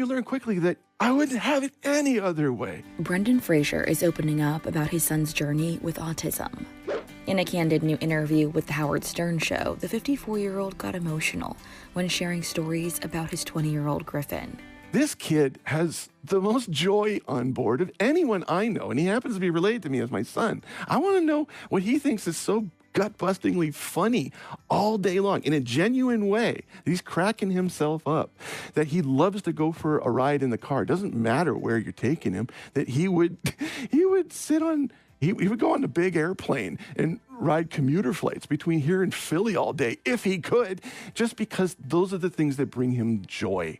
You learn quickly that I wouldn't have it any other way. Brendan Fraser is opening up about his son's journey with autism. In a candid new interview with The Howard Stern Show, the 54-year-old got emotional when sharing stories about his 20-year-old Griffin. This kid has the most joy on board of anyone I know, and he happens to be related to me as my son. I want to know what he thinks is so gut-bustingly funny all day long in a genuine way. He's cracking himself up, that he loves to go for a ride in the car. It doesn't matter where you're taking him, that he would sit on... He would go on a big airplane and ride commuter flights between here and Philly all day, if he could, just because those are the things that bring him joy.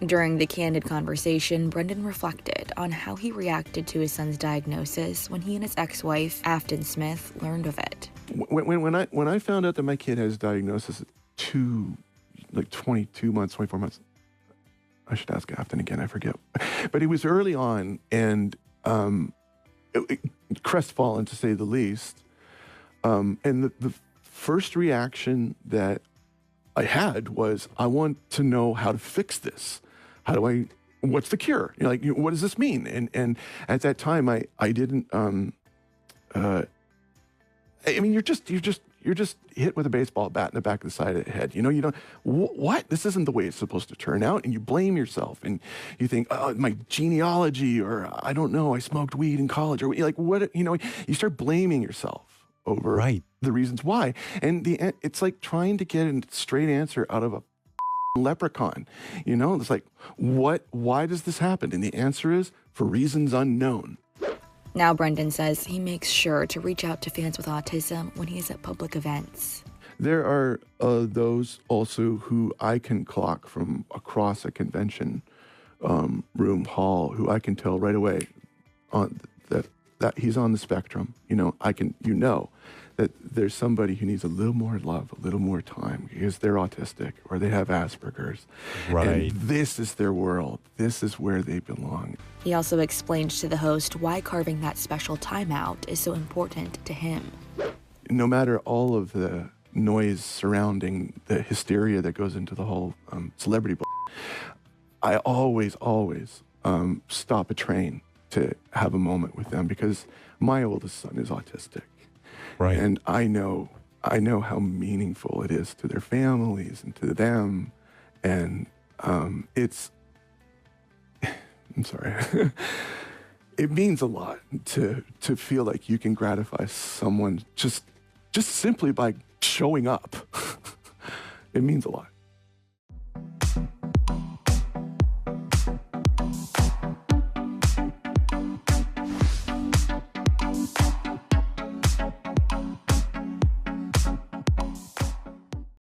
During the candid conversation, Brendan reflected on how he reacted to his son's diagnosis when he and his ex-wife, Afton Smith, learned of it. When I found out that my kid has a diagnosis at 22 months, 24 months, I should ask Afton again, I forget. But it was early on, and crestfallen, to say the least. And the first reaction that I had was, I want to know how to fix this. What's the cure? What does this mean? And at that time, I didn't, you're just hit with a baseball bat in the back of the side of the head. You don't, what? This isn't the way it's supposed to turn out. And you blame yourself and you think, oh, my genealogy, or I don't know, I smoked weed in college, or what, you start blaming yourself over the reasons why. And it's like trying to get a straight answer out of a leprechaun. It's like, why does this happen? And the answer is, for reasons unknown. Now, Brendan says he makes sure to reach out to fans with autism when he is at public events. There are those also who I can clock from across a convention room hall, who I can tell right away that he's on the spectrum. That there's somebody who needs a little more love, a little more time, because they're autistic or they have Asperger's. Right. And this is their world. This is where they belong. He also explained to the host why carving that special time out is so important to him. No matter all of the noise surrounding the hysteria that goes into the whole celebrity I always stop a train to have a moment with them, because my oldest son is autistic. Right. And I know how meaningful it is to their families and to them. And I'm sorry. It means a lot to feel like you can gratify someone just simply by showing up. It means a lot.